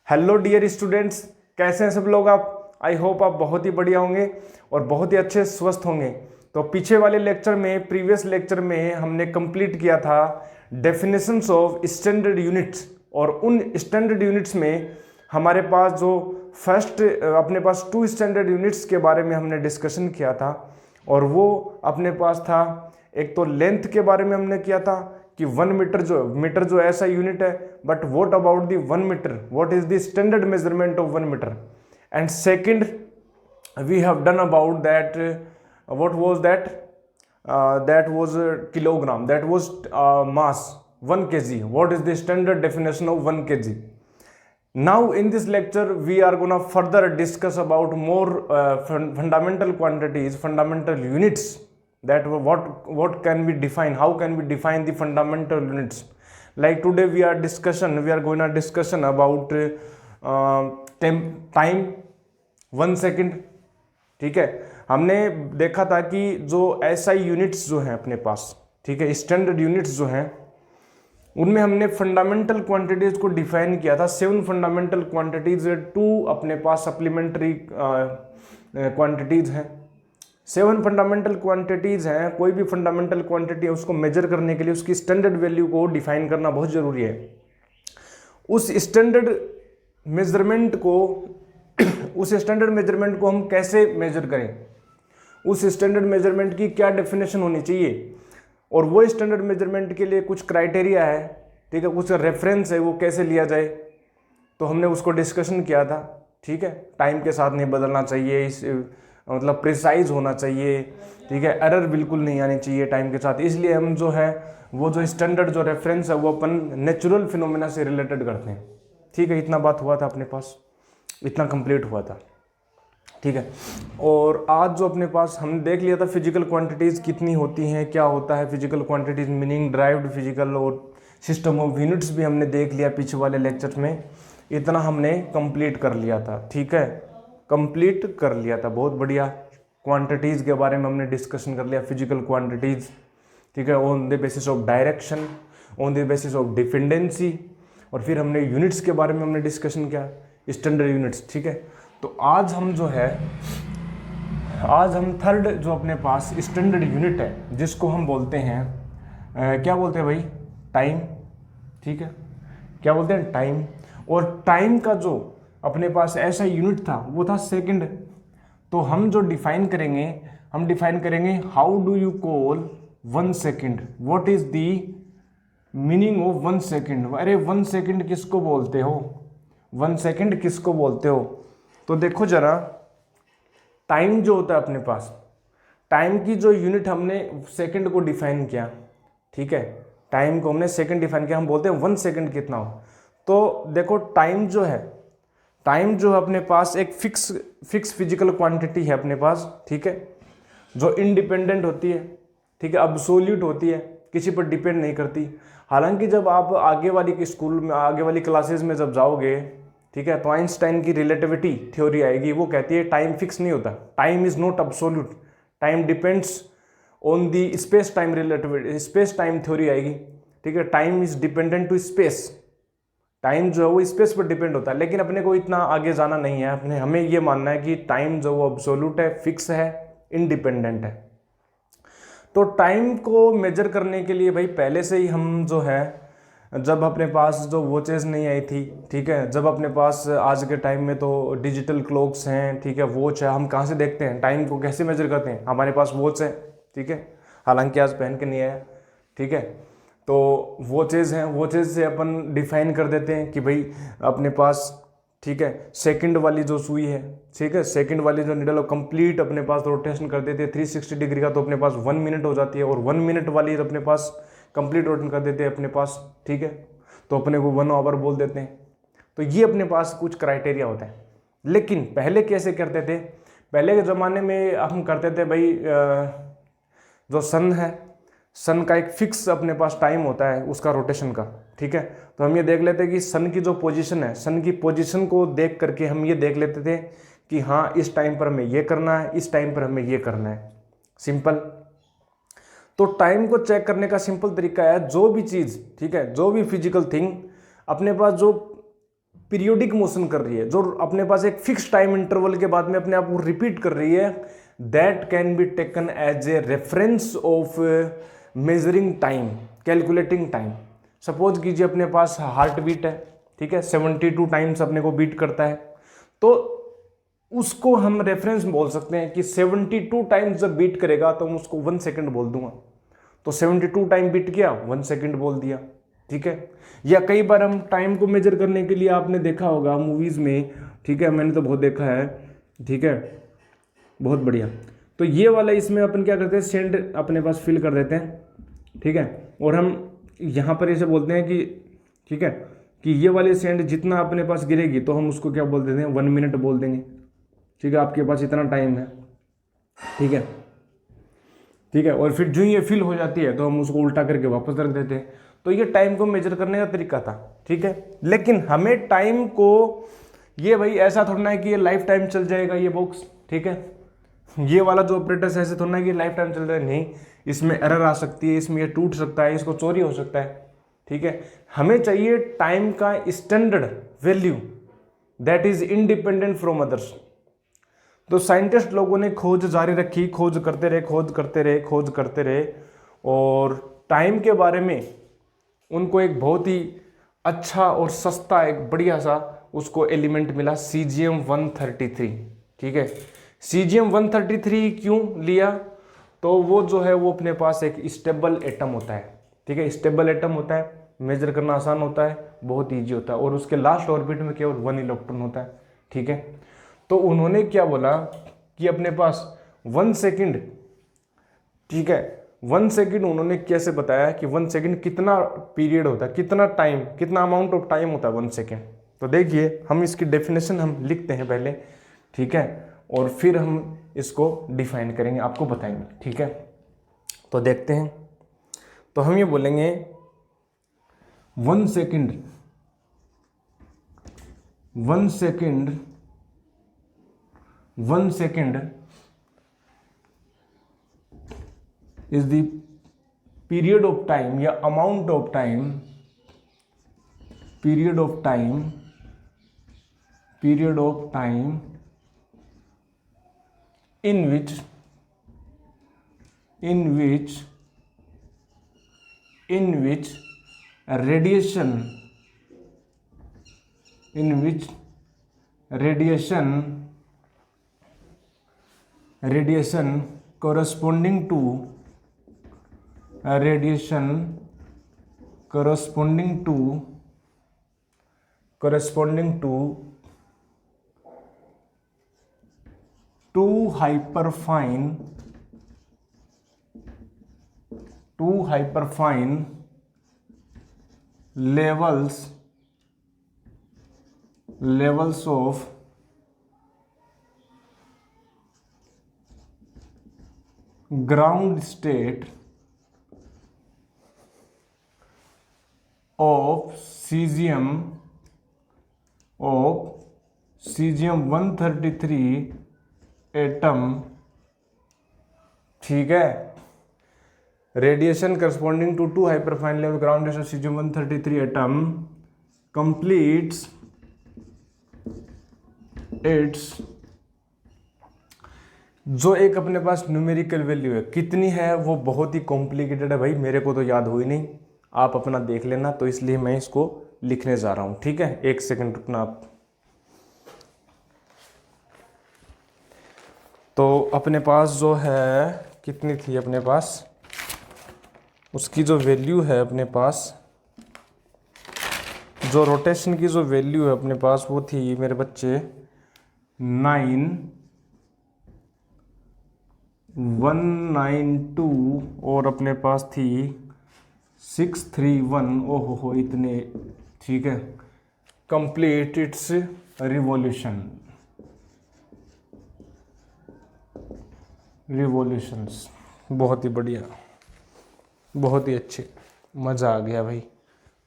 Hello dear students, कैसे हैं सब लोग आप। आई होप आप बहुत ही बढ़िया होंगे और बहुत ही अच्छे स्वस्थ होंगे। तो पीछे वाले लेक्चर में, प्रीवियस लेक्चर में हमने कंप्लीट किया था डेफिनेशंस ऑफ स्टैंडर्ड यूनिट्स, और उन स्टैंडर्ड यूनिट्स में हमारे पास जो फर्स्ट अपने पास 2 स्टैंडर्ड यूनिट्स के बारे में हमने डिस्कशन किया था। और वो अपने पास था, एक तो लेंथ के बारे में हमने किया था कि 1 मीटर जो ऐसा यूनिट है, but what about the 1 metre, what is the standard measurement of 1 metre. And second we have done about that, what was that, that was kilogram, that was mass 1 kg, what is the standard definition of 1 kg. Now in this lecture we are going to further discuss about more fundamental quantities, fundamental units, that what can we define, how can we define the fundamental units. Like today we are going to discussion about time 1 second. ठीक है, हमने देखा था कि जो SI units जो हैं अपने पास, ठीक है, स्टैंडर्ड यूनिट्स जो हैं, उनमें हमने फंडामेंटल क्वांटिटीज को डिफाइन किया था। 7 फंडामेंटल क्वांटिटीज, 2 अपने पास सप्लीमेंट्री क्वांटिटीज हैं। 7 फंडामेंटल क्वांटिटीज हैं। कोई भी फंडामेंटल क्वांटिटी है उसको मेजर करने के लिए उसकी स्टैंडर्ड वैल्यू को डिफाइन करना बहुत जरूरी है। उस स्टैंडर्ड मेजरमेंट को हम कैसे मेजर करें, उस स्टैंडर्ड मेजरमेंट की क्या डेफिनेशन होनी चाहिए, और वो स्टैंडर्ड मेजरमेंट के लिए कुछ क्राइटेरिया है, ठीक है, कुछ रेफरेंस है, वो कैसे लिया जाए, तो हमने उसको डिस्कशन किया था। ठीक है, टाइम के साथ नहीं बदलना चाहिए, मतलब प्रिसाइज होना चाहिए, ठीक है, एरर बिल्कुल नहीं आनी चाहिए टाइम के साथ। इसलिए हम जो है वो जो स्टैंडर्ड जो रेफरेंस है वो अपन नेचुरल फिनोमेना से रिलेटेड करते हैं। ठीक है, इतना बात हुआ था अपने पास, इतना कंप्लीट हुआ था। ठीक है, और आज जो अपने पास हमने देख लिया था फिजिकल क्वांटिटीज़ कितनी होती हैं, क्या होता है physical quantities, meaning derived physical, और सिस्टम ऑफ यूनिट्स भी हमने देख लिया पीछे वाले लेक्चर में। इतना हमने कंप्लीट कर लिया था। ठीक है, कंप्लीट कर लिया था, बहुत बढ़िया। क्वांटिटीज़ के बारे में हमने डिस्कशन कर लिया, फिजिकल क्वांटिटीज़, ठीक है, on the basis of direction, on the basis of dependency, और फिर हमने यूनिट्स के बारे में हमने डिस्कशन किया, स्टैंडर्ड यूनिट्स। ठीक है, तो आज हम थर्ड जो अपने पास स्टैंडर्ड यूनिट है जिसको हम बोलते हैं क्या बोलते हैं भाई, टाइम। ठीक है, क्या बोलते हैं, टाइम। और टाइम का जो अपने पास ऐसा यूनिट था वो था सेकंड। तो हम जो डिफाइन करेंगे how do you call 1 second, what is the meaning of 1 second. अरे 1 सेकंड किसको बोलते हो, 1 सेकंड किसको बोलते हो। तो देखो जरा, टाइम जो होता है अपने पास, टाइम की जो यूनिट हमने सेकंड को डिफाइन किया। ठीक है, टाइम को हमने सेकंड डिफाइन किया, हम बोलते हैं 1 सेकंड कितना हो। तो देखो टाइम जो है अपने पास एक फिक्स फिजिकल क्वांटिटी है अपने पास। ठीक है, जो इंडिपेंडेंट होती है, ठीक है, अब्सोल्यूट होती है, किसी पर डिपेंड नहीं करती। हालांकि जब आप आगे वाली क्लासेस में जब जाओगे, ठीक है, तो आइंस्टाइन की रिलेटिविटी थ्योरी आएगी, वो कहती है टाइम फिक्स नहीं होता, time is not absolute, time depends on the space time relativity, space time theory आएगी। ठीक है, time is dependent to space, time जो है वो स्पेस पर डिपेंड होता है। लेकिन अपने को इतना आगे जाना नहीं है, हमें ये मानना है कि टाइम जो वो अब्सोल्यूट है, फिक्स है, इंडिपेंडेंट है। तो टाइम को मेजर करने के लिए भाई पहले से ही हम जो है, जब अपने पास जो वॉचेस नहीं आई थी, ठीक है, जब अपने पास आज के टाइम में तो डिजिटल क्लॉक्स हैं, ठीक है, वॉच है, हम कहाँ से देखते हैं टाइम को, कैसे मेजर करते हैं, हमारे पास वॉच है। ठीक है, हालांकि आज पहन के नहीं आया। ठीक है, तो वॉचेस हैं, वॉचेस से अपन डिफाइन कर देते हैं कि भाई अपने पास, ठीक है, सेकंड वाली जो सुई है, ठीक है, सेकंड वाली जो निडल कंप्लीट अपने पास रोटेशन कर देते हैं 360 डिग्री का, तो अपने पास 1 मिनट हो जाती है। और 1 मिनट वाली अपने पास कंप्लीट रोटेशन कर देते हैं अपने पास, ठीक है, तो अपने को 1 आवर बोल देते हैं। तो ये अपने पास कुछ क्राइटेरिया होता है। लेकिन पहले कैसे करते थे, पहले के ज़माने में हम करते थे भाई, जो सन है, सन का एक फिक्स अपने पास टाइम होता है उसका रोटेशन का। ठीक है, तो हम ये देख लेते हैं कि सन की जो पोजीशन है, सन की पोजीशन को देख करके हम ये देख लेते थे कि हाँ इस टाइम पर हमें ये करना है, इस टाइम पर हमें ये करना है, सिंपल। तो टाइम को चेक करने का सिंपल तरीका है, जो भी चीज़, ठीक है, जो भी फिजिकल थिंग अपने पास जो पीरियोडिक मोशन कर रही है, जो अपने पास एक फिक्स टाइम इंटरवल के बाद में अपने आप को रिपीट कर रही है, that can be taken as a reference of measuring time, calculating time. Suppose कीजिए अपने पास हार्ट बीट है, ठीक है, 72 टाइम्स अपने को बीट करता है, तो उसको हम रेफरेंस बोल सकते हैं कि 72 टाइम्स जब बीट करेगा तो मैं उसको 1 सेकंड बोल दूंगा। तो 72 टाइम बीट किया, 1 सेकंड बोल दिया, ठीक है। या कई बार हम टाइम को मेजर करने के लिए, आपने देखा होगा मूवीज में, ठीक है, मैंने तो बहुत देखा है, ठीक है, बहुत बढ़िया। तो ये वाला इसमें अपन क्या करते हैं, सेंड अपने पास फिल कर देते हैं, ठीक है, और हम यहाँ पर ऐसे बोलते हैं कि, ठीक है, कि ये वाले सेंड जितना अपने पास गिरेगी तो हम उसको क्या बोल देते हैं, 1 मिनट बोल देंगे, ठीक है, आपके पास इतना टाइम है, ठीक है, ठीक है। और फिर जो ये फिल हो जाती है तो हम उसको उल्टा करके वापस रख देते हैं। तो ये टाइम को मेजर करने का तरीका था, ठीक है। लेकिन हमें टाइम को, ये भाई ऐसा थोड़ा ना है कि ये लाइफ टाइम चल जाएगा ये बॉक्स, ठीक है, ये वाला जो ऑपरेटर है ऐसे थोड़ा ना कि लाइफ टाइम चल जाएगा, नहीं, इसमें एरर आ सकती है, इसमें ये टूट सकता है, इसको चोरी हो सकता है, ठीक है। हमें चाहिए टाइम का standard value that is independent from others. तो साइंटिस्ट लोगों ने खोज जारी रखी, खोज करते रहे, खोज करते रहे, खोज करते रहे, और टाइम के बारे में उनको एक बहुत ही अच्छा और सस्ता एक बढ़िया सा उसको एलिमेंट मिला, सीजियम 133, ठीक है। सीजियम 133 क्यों लिया, तो वो जो है वो अपने पास एक स्टेबल एटम होता है, ठीक है, स्टेबल एटम होता है, मेजर करना आसान होता है, बहुत ईजी होता है, और उसके लास्ट ऑर्बिट में केवल 1 इलेक्ट्रॉन होता है, ठीक है। तो उन्होंने क्या बोला कि अपने पास 1 सेकंड, ठीक है, 1 सेकंड उन्होंने कैसे बताया कि 1 सेकंड कितना पीरियड होता है, कितना टाइम, कितना अमाउंट ऑफ टाइम होता है 1 सेकंड। तो देखिए हम इसकी डेफिनेशन हम लिखते हैं पहले, ठीक है, और फिर हम इसको डिफाइन करेंगे, आपको बताएंगे, ठीक है। तो देखते हैं, तो हम ये बोलेंगे 1 second, 1 second, 1 second is the period of time या amount of time, period of time, period of time in which radiation, in which radiation corresponding to radiation corresponding to two hyperfine levels of ground state of cesium 133 atom, ठीक है, radiation corresponding to 2 hyperfine level ground state caesium 133 atom completes its, जो एक अपने पास numerical value है, कितनी है वो बहुत ही कॉम्प्लिकेटेड है भाई, मेरे को तो याद हुई नहीं, आप अपना देख लेना, तो इसलिए मैं इसको लिखने जा रहा हूं, ठीक है। 1 सेकंड रुकना आप। तो अपने पास जो है कितनी थी अपने पास, उसकी जो वैल्यू है अपने पास, जो रोटेशन की जो वैल्यू है अपने पास वो थी मेरे बच्चे 9192, और अपने पास थी 631, ओहो हो इतने, ठीक है, कंप्लीट इट्स रिवॉल्यूशंस, बहुत ही बढ़िया, बहुत ही अच्छे, मज़ा आ गया भाई,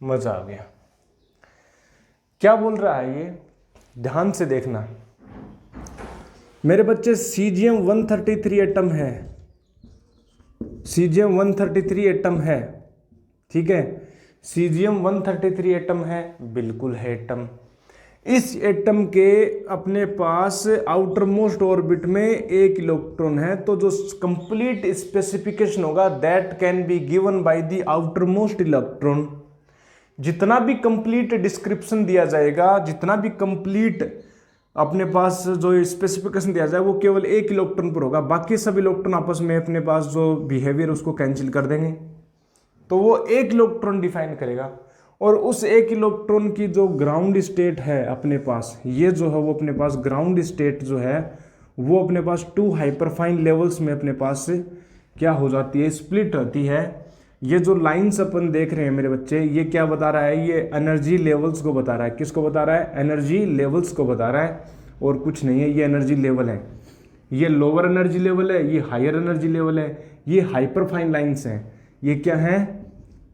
मज़ा आ गया। क्या बोल रहा है ये, ध्यान से देखना मेरे बच्चे, सीजियम 133 एटम है, सीजियम 133 एटम है, ठीक है, सीजियम 133 एटम है, बिल्कुल है एटम। इस एटम के अपने पास आउटर मोस्ट ऑर्बिट में एक इलेक्ट्रॉन है, तो जो कंप्लीट स्पेसिफिकेशन होगा that can be given by the outer most electron. जितना भी कंप्लीट डिस्क्रिप्शन दिया जाएगा, जितना भी कंप्लीट अपने पास जो स्पेसिफिकेशन दिया जाए वो केवल एक इलेक्ट्रॉन पर होगा, बाकी सब इलेक्ट्रॉन आपस में अपने पास जो बिहेवियर उसको कैंसिल कर देंगे। तो वो एक इलेक्ट्रॉन डिफाइन करेगा, और उस एक इलेक्ट्रॉन की जो ग्राउंड स्टेट है अपने पास, ये जो है वो अपने पास ग्राउंड स्टेट जो है वो अपने पास 2 हाइपरफाइन लेवल्स में अपने पास से क्या हो जाती है, स्प्लिट होती है। ये जो लाइंस अपन देख रहे हैं मेरे बच्चे, ये क्या बता रहा है, ये एनर्जी लेवल्स को बता रहा है। किसको बता रहा है? एनर्जी लेवल्स को बता रहा है, और कुछ नहीं है। ये एनर्जी लेवल है, ये लोअर एनर्जी लेवल है, ये हायर एनर्जी लेवल है, ये हाइपरफाइन लाइंस हैं। ये क्या है?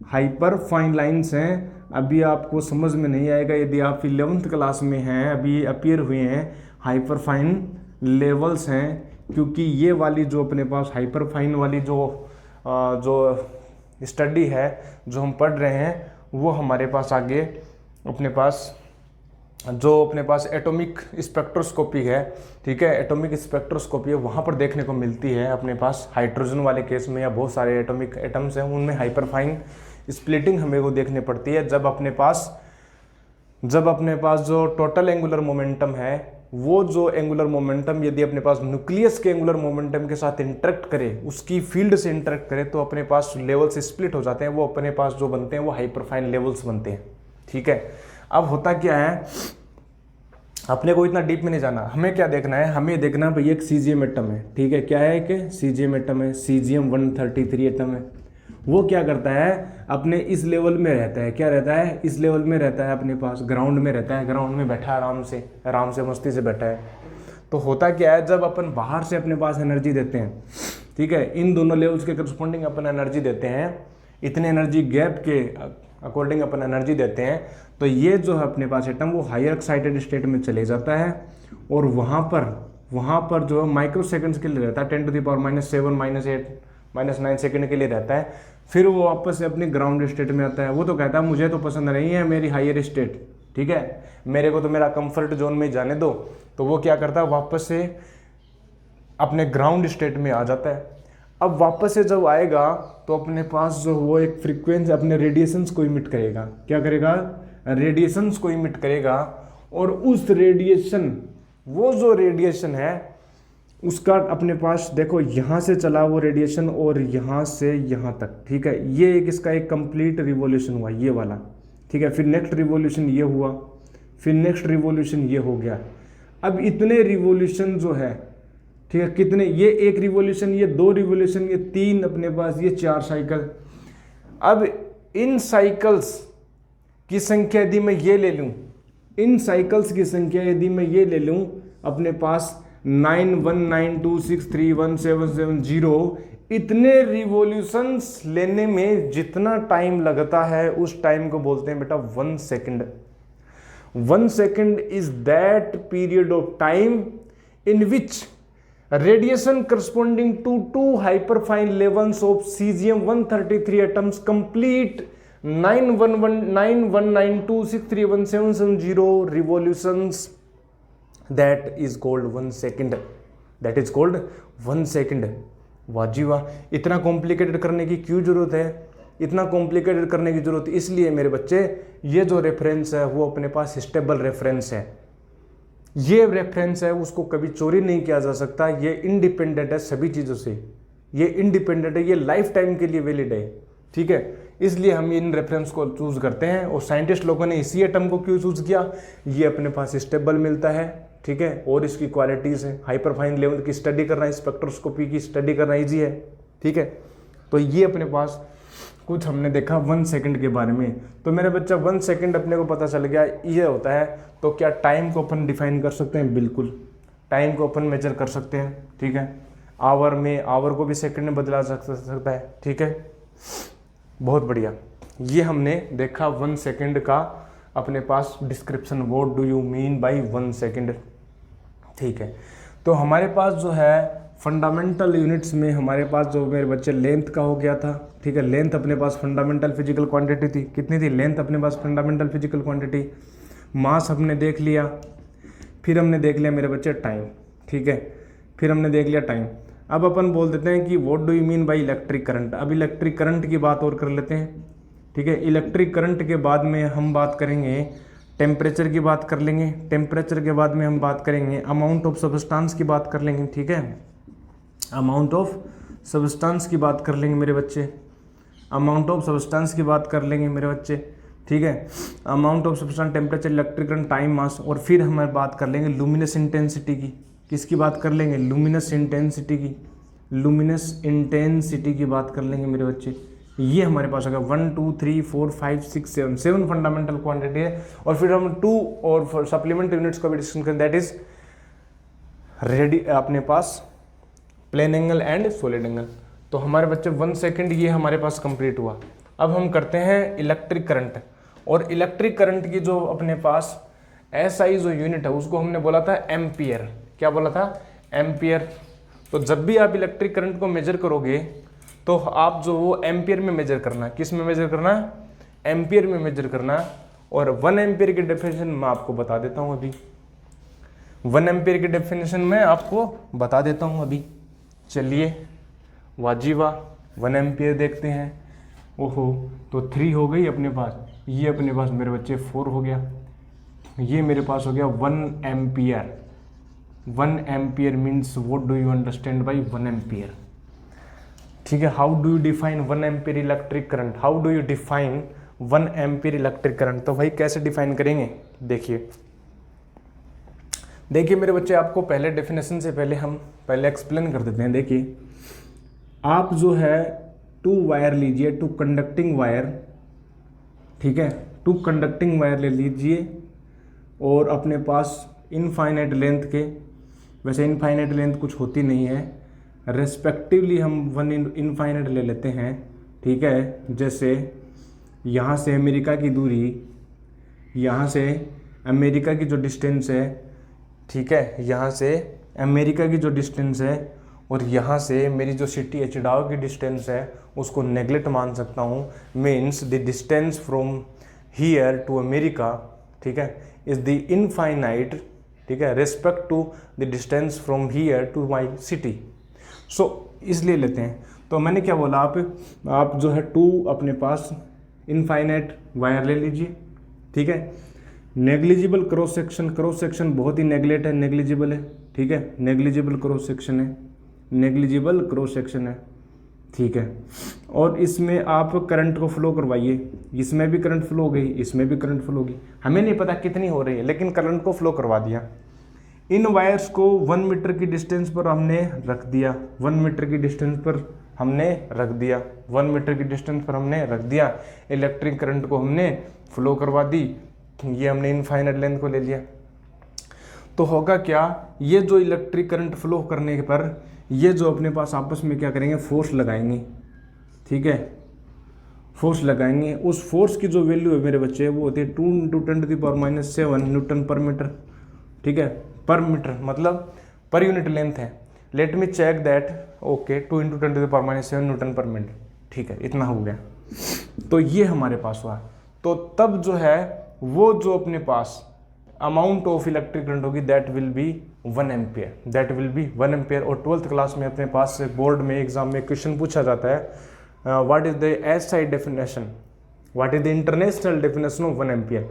हाइपर फाइन लाइंस हैं। अभी आपको समझ में नहीं आएगा यदि आप 11th क्लास में हैं, अभी अपियर हुए हैं। हाइपर फाइन लेवल्स हैं, क्योंकि ये वाली जो अपने पास हाइपर फाइन वाली जो स्टडी है जो हम पढ़ रहे हैं, वो हमारे पास आगे अपने पास जो अपने पास एटॉमिक स्पेक्ट्रोस्कोपी है, ठीक है, एटॉमिक स्पेक्ट्रोस्कोपी है, वहाँ पर देखने को मिलती है। अपने पास हाइड्रोजन वाले केस में या बहुत सारे एटॉमिक एटम्स हैं, उनमें हाइपरफाइन स्प्लिटिंग हमें को देखने पड़ती है। जब अपने पास जो टोटल एंगुलर मोमेंटम है, वो जो एंगुलर मोमेंटम यदि अपने पास न्यूक्लियस के एंगुलर मोमेंटम के साथ इंटरेक्ट करे, उसकी फील्ड से इंटरेक्ट करे, तो अपने पास लेवल्स स्प्लिट हो जाते हैं। वो अपने पास जो बनते हैं वो हाइपरफाइन लेवल्स बनते हैं, ठीक है। अब होता क्या है, अपने को इतना डीप में नहीं जाना, हमें क्या देखना है, हमें देखना भाई एक सीजियम एटम है, ठीक है। क्या है कि सीजियम एटम है, सीजियम 133 एटम है। वो क्या करता है, अपने इस लेवल में रहता है। क्या रहता है? इस लेवल में रहता है, अपने पास ग्राउंड में रहता है। ग्राउंड में बैठा है, आराम से मस्ती से बैठा है। तो होता क्या है, जब अपन बाहर से अपने पास एनर्जी देते हैं, ठीक है, इन दोनों लेवल्स के करस्पॉन्डिंग अपन एनर्जी देते हैं, इतने एनर्जी गैप के अकॉर्डिंग अपन एनर्जी देते हैं, तो ये जो है अपने पास एटम वो हायर एक्साइटेड स्टेट में चले जाता है, और वहाँ पर जो है माइक्रो सेकंड्स के लिए रहता है, 10⁻⁷ -8 -9 सेकंड के लिए रहता है। फिर वो वापस से अपनी ग्राउंड स्टेट में आता है। वो तो कहता है मुझे तो पसंद नहीं है मेरी हायर स्टेट, ठीक है, मेरे को तो मेरा कंफर्ट जोन में जाने दो। तो वो क्या करता है, वापस से अपने ग्राउंड स्टेट में आ जाता है। अब वापस से जब आएगा तो अपने पास जो वो एक फ्रीक्वेंसी अपने रेडिएशंस को इमिट करेगा। क्या करेगा? रेडिएशंस को इमिट करेगा, और उस रेडिएशन, वो जो रेडिएशन है उसका अपने पास देखो यहाँ से चला वो रेडिएशन, और यहाँ से यहाँ तक, ठीक है। ये एक इसका एक कंप्लीट रिवॉल्यूशन हुआ, ये वाला, ठीक है। फिर नेक्स्ट रिवॉल्यूशन ये हुआ, फिर नेक्स्ट रिवॉल्यूशन ये हो गया। अब इतने रिवॉल्यूशन जो है, ठीक है, कितने, ये एक रिवॉल्यूशन, ये 2 रिवॉल्यूशन, ये 3 अपने पास, ये 4 साइकिल। अब इन साइकिल्स की संख्या यदि मैं ये ले लूँ, इन साइकिल्स की संख्या यदि मैं ये ले लूँ, अपने पास 9192631770, इतने रिवॉल्यूशंस लेने में जितना टाइम लगता है उस टाइम को बोलते हैं बेटा 1 second. 1 second is that period of time in which radiation corresponding to 2 hyperfine levels of cesium-133 atoms complete 9192631770 revolutions. That is called 1 second. That is called 1 second. वाह जी वाह, इतना कॉम्प्लिकेटेड करने की क्यों जरूरत है? इतना कॉम्प्लिकेटेड करने की जरूरत इसलिए मेरे बच्चे, ये जो रेफरेंस है वो अपने पास स्टेबल रेफरेंस है। ये रेफरेंस है, उसको कभी चोरी नहीं किया जा सकता। ये इंडिपेंडेंट है सभी चीज़ों से, ये इंडिपेंडेंट है, ये लाइफ टाइम के लिए वैलिड है, ठीक है। इसलिए हम इन रेफरेंस को चूज करते हैं। और साइंटिस्ट लोगों ने इसी एटम को क्यों चूज किया? ये अपने पास स्टेबल मिलता है, ठीक है, और इसकी क्वालिटीज़ है। हाइपरफाइन लेवल की स्टडी करना, स्पेक्ट्रोस्कोपी की स्टडी करना ईजी है, ठीक है। तो ये अपने पास कुछ हमने देखा 1 सेकंड के बारे में। तो मेरे बच्चा 1 सेकंड अपने को पता चल गया ये होता है। तो क्या टाइम को अपन डिफाइन कर सकते हैं? बिल्कुल, टाइम को अपन मेजर कर सकते हैं, ठीक है। आवर में, आवर को भी सेकंड में बदला जा सकता है, ठीक है। बहुत बढ़िया, ये हमने देखा 1 सेकंड का अपने पास description. What do you mean by 1 second, ठीक है। तो हमारे पास जो है फंडामेंटल यूनिट्स में हमारे पास जो मेरे बच्चे लेंथ का हो गया था, ठीक है। लेंथ अपने पास फंडामेंटल फिजिकल क्वांटिटी थी, कितनी थी लेंथ अपने पास फंडामेंटल फिजिकल क्वांटिटी? मास हमने देख लिया, फिर हमने देख लिया मेरे बच्चे टाइम, ठीक है, फिर हमने देख लिया टाइम। अब अपन बोल देते हैं कि what do you mean by electric current. अब इलेक्ट्रिक करंट की बात और कर लेते हैं, ठीक है। इलेक्ट्रिक करंट के बाद में हम बात करेंगे टेम्परेचर की बात कर लेंगे, टेम्परेचर के बाद में हम बात करेंगे अमाउंट ऑफ सब्सटेंस की बात कर लेंगे, ठीक है, अमाउंट ऑफ सब्सटेंस की बात कर लेंगे मेरे बच्चे, अमाउंट ऑफ सब्सटेंस की बात कर लेंगे मेरे बच्चे, ठीक है, amount of substance, temperature, electric current, time, mass, और फिर हम बात कर लेंगे लुमिनस इंटेंसिटी की। किसकी बात कर लेंगे? लुमिनस इंटेंसिटी की, लुमिनस इंटेंसिटी की बात कर लेंगे मेरे बच्चे। ये हमारे पास होगा 1 2 3 4 5 6 7 फंडामेंटल क्वांटिटी है। और फिर हम 2 और सप्लीमेंट्री यूनिट्स को भी डिस्कस करें, दैट इज रेडी अपने पास plane angle and solid angle. तो हमारे बच्चे 1 सेकेंड ये हमारे पास कंप्लीट हुआ। अब हम करते हैं इलेक्ट्रिक करंट। और इलेक्ट्रिक करंट की जो अपने पास एसआई जो यूनिट है उसको हमने बोला था एम्पियर। क्या बोला था? एम्पियर। तो जब भी आप इलेक्ट्रिक करंट को मेजर करोगे तो आप जो वो एम्पियर में मेजर करना। किस में मेजर करना? एम्पियर में मेजर करना। और 1 एम्पियर की डेफिनेशन मैं आपको बता देता हूँ अभी। 1 एम्पियर की डेफिनेशन मैं आपको बता देता हूँ अभी। चलिए वाजीवा 1 एम्पियर देखते हैं। ओहो, तो 3 हो गई अपने पास, ये अपने पास मेरे बच्चे 4 हो गया, ये मेरे पास हो गया 1 ampere. 1 ampere means what do you understand by 1 ampere? ठीक है, how do you define 1 ampere electric current? How do you define 1 ampere electric current? तो भाई कैसे डिफाइन करेंगे? देखिए मेरे बच्चे, आपको पहले डेफिनेशन से पहले हम पहले एक्सप्लेन कर देते हैं। देखिए, आप जो है 2 वायर लीजिए, 2 कंडक्टिंग वायर, ठीक है, 2 कंडक्टिंग वायर ले लीजिए और अपने पास इनफाइनाइट लेंथ के, वैसे इनफाइनाइट लेंथ कुछ होती नहीं है, रेस्पेक्टिवली हम 1 इनफाइनाइट ले लेते हैं, ठीक है। जैसे यहाँ से अमेरिका की दूरी, यहाँ से अमेरिका की जो डिस्टेंस है, ठीक है, यहाँ से अमेरिका की जो डिस्टेंस है और यहाँ से मेरी जो सिटी है चिडाओ की डिस्टेंस है उसको नेगलेक्ट मान सकता हूँ। Means the distance from here to America, ठीक है, इज द इनफाइनाइट, ठीक है, respect to the distance from here to my city. So इसलिए लेते हैं। तो मैंने क्या बोला, आप जो है 2 अपने पास इनफाइनाइट वायर ले लीजिए, ठीक है। Negligible cross section, cross section बहुत ही नेग्लेक्ट है, नेग्लिजिबल है, ठीक है, नेग्लिजिबल क्रॉस सेक्शन है, नेग्लिजिबल क्रॉस सेक्शन है, ठीक है। और इसमें आप करंट को फ्लो करवाइए, इसमें भी करंट फ्लो होगी, इसमें भी करंट फ्लो होगी, हमें नहीं पता कितनी हो रही है लेकिन करंट को फ्लो करवा दिया। इन वायर्स को 1 मीटर की डिस्टेंस पर हमने रख दिया, 1 मीटर की डिस्टेंस पर हमने रख दिया, 1 मीटर की डिस्टेंस पर हमने रख दिया। इलेक्ट्रिक करंट को हमने फ्लो करवा दी, ये हमने इनफाइनाइट लेंथ को ले लिया। तो होगा क्या, ये जो इलेक्ट्रिक करंट फ्लो करने पर ये जो अपने पास आपस में क्या करेंगे, फोर्स लगाएंगे, ठीक है, फोर्स लगाएंगे। उस फोर्स की जो वैल्यू है मेरे बच्चे वो होती है 2 × 10⁻⁷ न्यूटन पर मीटर, ठीक है, पर मीटर मतलब पर यूनिट लेंथ है। Let me check that, okay, 2 × 10⁻⁷ newton per metre, ठीक है, इतना हो गया। तो ये हमारे पास हुआ। तो तब जो है वो जो अपने पास अमाउंट ऑफ इलेक्ट्रिक करंट होगी that will be 1 ampere, that will be 1 ampere. और 12th क्लास में अपने पास बोर्ड में एग्जाम में क्वेश्चन पूछा जाता है, what is the SI definition, what is the international definition of 1 ampere.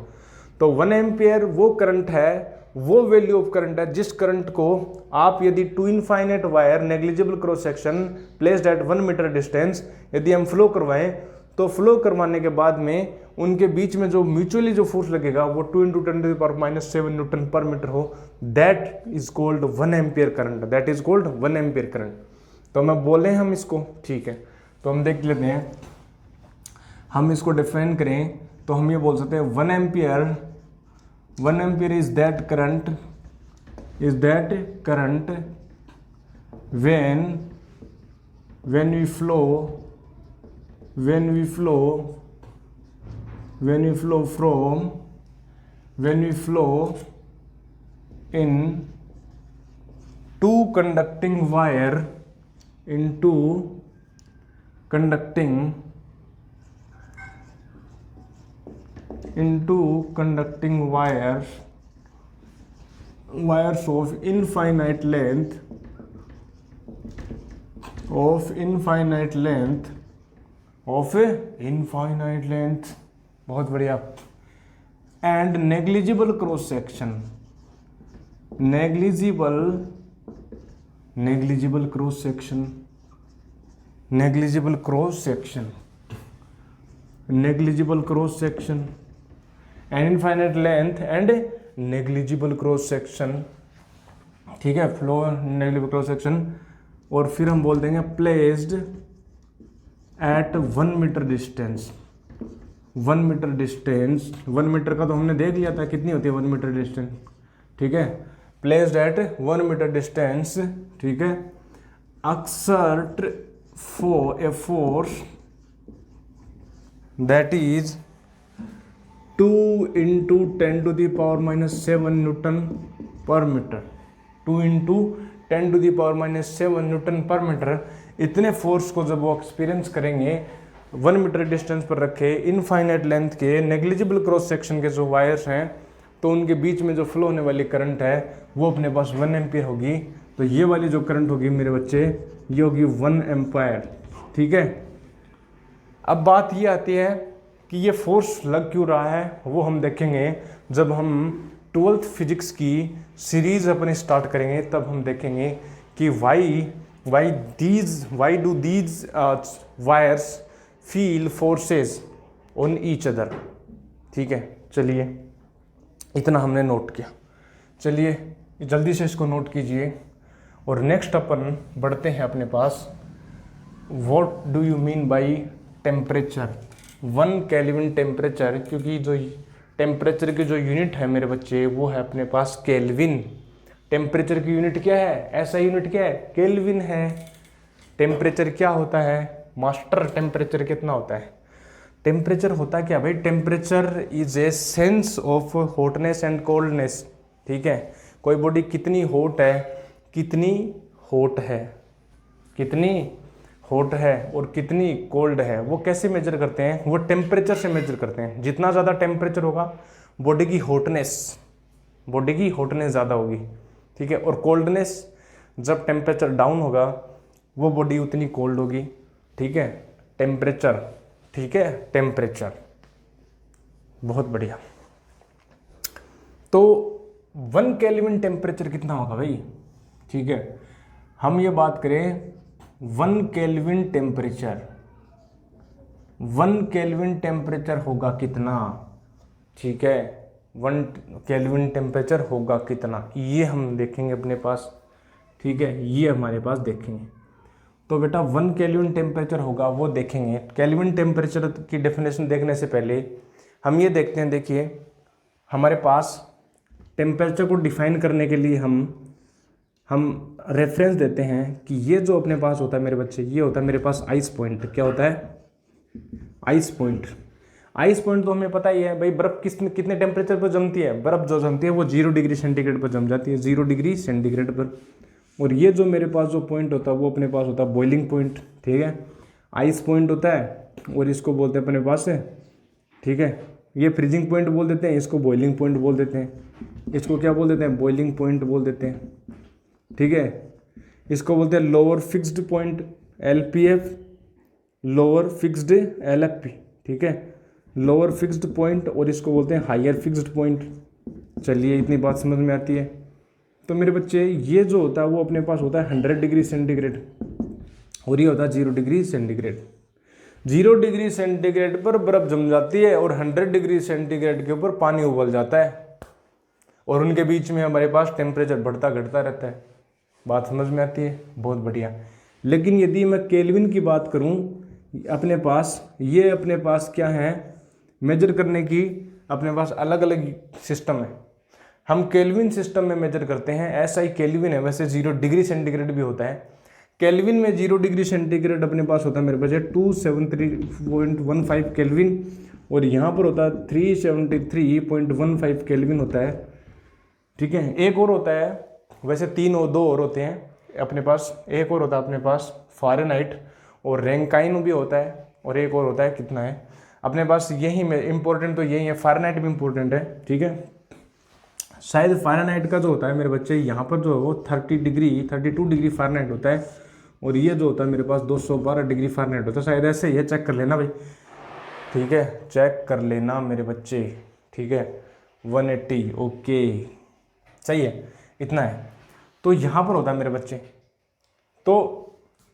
तो 1 एम्पियर वो करंट है, वो वैल्यू ऑफ करंट है जिस करंट को आप यदि 2 infinite wire negligible cross section placed at 1 metre distance यदि हम फ्लो करवाएं तो फ्लो करवाने के बाद में उनके बीच में जो म्यूचुअली जो फोर्स लगेगा वो 2 × 10⁻⁷ न्यूटन पर मीटर हो, that is called 1 ampere current, that is called 1 ampere current. तो मैं बोले हम इसको, ठीक है, तो हम देख लेते हैं, हम इसको डिफाइन करें तो हम ये बोल सकते हैं 1 ampere is that current when we flow in 2 conducting wire into into conducting wires of infinite length बहुत बढ़िया, and negligible cross section and infinite length and negligible cross section, ठीक है, फ्लो negligible cross section, और फिर हम बोल देंगे placed at 1 metre distance. 1 metre distance, 1 metre का तो हमने देख लिया था कितनी होती है 1 मीटर डिस्टेंस, ठीक है, placed at 1 मीटर डिस्टेंस, ठीक है, exert for a force that is 2 into 10 to the power minus 7 newton per metre, 2 into 10 to the power minus 7 newton per metre. इतने फोर्स को जब वो एक्सपीरियंस करेंगे 1 मीटर डिस्टेंस पर रखे इनफाइनाइट लेंथ के नेग्लिजिबल क्रॉस सेक्शन के जो वायर्स हैं, तो उनके बीच में जो फ्लो होने वाली करंट है वो अपने पास 1 एम्पियर होगी। तो ये वाली जो करंट होगी मेरे बच्चे, ये होगी 1 एम्पायर, ठीक है। अब बात ये आती है कि ये फोर्स लग क्यों रहा है, वो हम देखेंगे जब हम 12th फिजिक्स की सीरीज अपने स्टार्ट करेंगे, तब हम देखेंगे कि why do these wires feel forces on each other, ठीक है। चलिए इतना हमने नोट किया, चलिए जल्दी से इसको नोट कीजिए और नेक्स्ट अपन बढ़ते हैं अपने पास। What do you mean by temperature, 1 kelvin temperature, क्योंकि जो टेम्परेचर की जो यूनिट है मेरे बच्चे वो है अपने पास केल्विन। टेम्परेचर की यूनिट क्या है, ऐसा यूनिट क्या है, केल्विन है। टेम्परेचर क्या होता है मास्टर, टेम्परेचर कितना होता है, टेम्परेचर होता है क्या भाई, temperature is a sense of hotness and coldness, ठीक है। कोई बॉडी कितनी हॉट है और कितनी कोल्ड है, वो कैसे मेजर करते हैं, वो टेम्परेचर से मेजर करते हैं। जितना ज़्यादा टेम्परेचर होगा बॉडी की हॉटनेस ज़्यादा होगी, ठीक है, और कोल्डनेस, जब टेम्परेचर डाउन होगा वो बॉडी उतनी कोल्ड होगी, ठीक है। टेम्परेचर, ठीक है, टेम्परेचर, बहुत बढ़िया। तो 1 केल्विन टेम्परेचर कितना होगा भाई, ठीक है। हम ये बात करें 1 केल्विन टेम्परेचर होगा कितना, ठीक है, 1 केल्विन टेम्परेचर होगा कितना, ये हम देखेंगे अपने पास, ठीक है, ये हमारे पास देखेंगे। तो बेटा 1 केल्विन टेम्परेचर होगा वो देखेंगे। केल्विन टेम्परेचर की डेफिनेशन देखने से पहले हम ये देखते हैं, देखिए हमारे पास टेम्परेचर को डिफाइन करने के लिए हम रेफरेंस देते हैं कि ये जो अपने पास होता है मेरे बच्चे, ये होता है मेरे पास आइस पॉइंट। क्या होता है, आइस पॉइंट। आइस पॉइंट तो हमें पता ही है भाई, बर्फ कितने टेम्परेचर पर जमती है, बर्फ जो जमती है वो 0 डिग्री सेंटीग्रेड पर जम जाती है, 0 डिग्री सेंटीग्रेड पर। और ये जो मेरे पास जो पॉइंट होता है वो अपने पास होता है बॉइलिंग पॉइंट, ठीक है, आइस पॉइंट होता है, और इसको बोलते हैं अपने पास है, ठीक है। ये फ्रीजिंग पॉइंट बोल देते हैं, इसको बॉइलिंग पॉइंट बोल देते हैं, इसको क्या बोल देते हैं, बॉइलिंग पॉइंट बोल देते हैं, ठीक है। इसको बोलते हैं lower fixed point LPF, lower fixed LFP, ठीक है, लोअर फिक्स्ड पॉइंट, और इसको बोलते हैं हायर फिक्स्ड पॉइंट। चलिए इतनी बात समझ में आती है। तो मेरे बच्चे ये जो होता है वो अपने पास होता है 100 डिग्री सेंटीग्रेड, और ये होता है 0 डिग्री सेंटीग्रेड। 0 डिग्री सेंटीग्रेड पर बर्फ जम जाती है और 100 डिग्री सेंटीग्रेड के ऊपर पानी उबल जाता है, और उनके बीच में हमारे पास टेम्परेचर बढ़ता घटता रहता है। बात समझ में आती है, बहुत बढ़िया। लेकिन यदि मैं केल्विन की बात करूं, अपने पास क्या है, मेजर करने की अपने पास अलग अलग सिस्टम है। हम केल्विन सिस्टम में मेजर करते हैं, ऐसा ही केल्विन है, वैसे 0 डिग्री सेंटीग्रेड भी होता है। केल्विन में 0 डिग्री सेंटीग्रेड अपने पास होता है मेरे बच्चे 273.15 केल्विन, और यहाँ पर होता है 373.15 केल्विन होता है, ठीक है। एक और होता है, वैसे 3 और 2 और होते हैं अपने पास, एक और होता है अपने पास फ़ारेनहाइट, और रैंकाइन भी होता है, और एक और होता है कितना है अपने पास यही में इम्पोर्टेंट तो यही है, फ़ारेनहाइट भी इम्पोर्टेंट है, ठीक है। शायद फ़ारेनहाइट का जो होता है मेरे बच्चे यहाँ पर जो है वो 32 डिग्री फ़ारेनहाइट होता है, और ये जो होता है मेरे पास 212 डिग्री फ़ारेनहाइट होता है, शायद ऐसे ही है, चेक कर लेना भाई, ठीक है, चेक कर लेना मेरे बच्चे, ठीक है। 180 ओके, सही है, इतना है। तो यहाँ पर होता है मेरे बच्चे। तो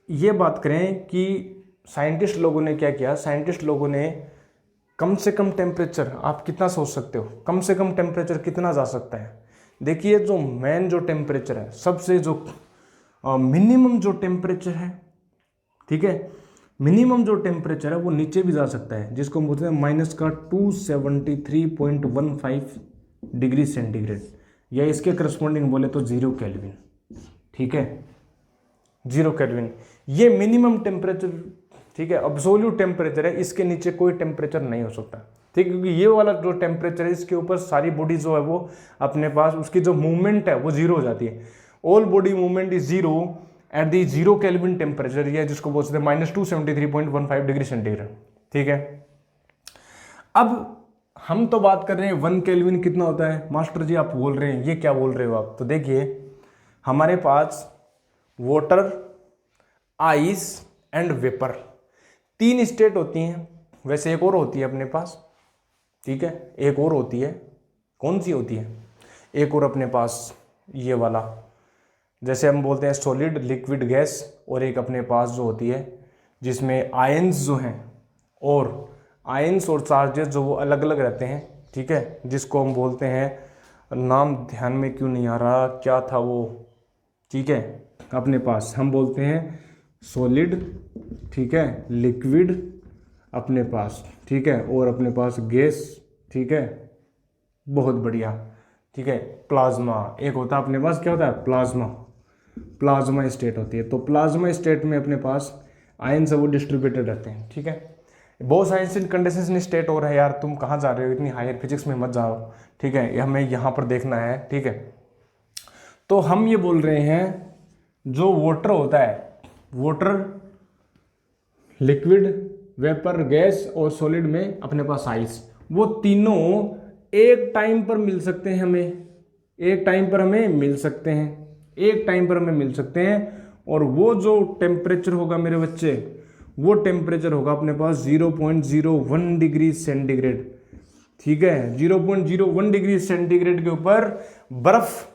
ये बात करें कि साइंटिस्ट लोगों ने क्या किया, साइंटिस्ट लोगों ने कम से कम टेम्परेचर, आप कितना सोच सकते हो कम से कम टेम्परेचर कितना जा सकता है? देखिए जो मेन जो टेम्परेचर है, सबसे जो मिनिमम जो टेम्परेचर है, ठीक है, मिनिमम जो टेम्परेचर है वो नीचे भी जा सकता है, जिसको हम बोलते हैं माइनस का 273.15 डिग्री सेंटीग्रेड, या इसके करस्पॉन्डिंग बोले तो 0 केल्विन, ठीक है, 0 केल्विन, ये मिनिमम टेम्परेचर, ठीक है, अब्सोल्यूट टेम्परेचर है, इसके नीचे कोई टेम्परेचर नहीं हो सकता, ठीक है, क्योंकि ये वाला जो टेम्परेचर है इसके ऊपर सारी बॉडी जो है वो अपने पास उसकी जो मूवमेंट है वो जीरो हो जाती है। All body movement is zero at the 0 kelvin temperature, या जिसको बोलते हैं माइनस 273.15 डिग्री सेंटीग्रेड, ठीक है। अब हम तो बात कर रहे हैं 1 केल्विन कितना होता है, मास्टर जी आप बोल रहे हैं ये क्या बोल रहे हो आप, तो देखिए हमारे पास water, ice and vapour 3 state होती हैं, वैसे एक और होती है अपने पास, ठीक है, एक और होती है, कौन सी होती है, एक और अपने पास ये वाला, जैसे हम बोलते हैं सॉलिड, लिक्विड, गैस, और एक अपने पास जो होती है जिसमें आयंस जो हैं और आयंस और चार्जेस जो वो अलग अलग रहते हैं, ठीक है, जिसको हम बोलते हैं, नाम ध्यान में क्यों नहीं आ रहा, क्या था वो, ठीक है, अपने पास हम बोलते हैं सॉलिड, ठीक है, लिक्विड अपने पास, ठीक है, और अपने पास गैस, ठीक है, बहुत बढ़िया, ठीक है, प्लाज्मा एक होता है अपने पास, क्या होता है, प्लाज्मा, प्लाज्मा स्टेट होती है। तो प्लाज्मा स्टेट में अपने पास आयन से वो डिस्ट्रीब्यूटेड रहते हैं, ठीक है। बहुत साइंस कंडीशन स्टेट हो रहा है यार, तुम कहाँ जा रहे हो, इतनी हायर फिजिक्स में मत जाओ, ठीक है, हमें यहाँ पर देखना है, ठीक है। तो हम ये बोल रहे हैं जो वाटर होता है, वाटर, लिक्विड, वेपर, गैस और सॉलिड में अपने पास आइस, वो तीनों एक टाइम पर मिल सकते हैं, हमें एक टाइम पर हमें मिल सकते हैं, एक टाइम पर हमें मिल सकते हैं, और वो जो टेम्परेचर होगा मेरे बच्चे, वो टेम्परेचर होगा अपने पास 0.01 डिग्री सेंटीग्रेड, ठीक है, 0.01 डिग्री सेंटीग्रेड के ऊपर बर्फ,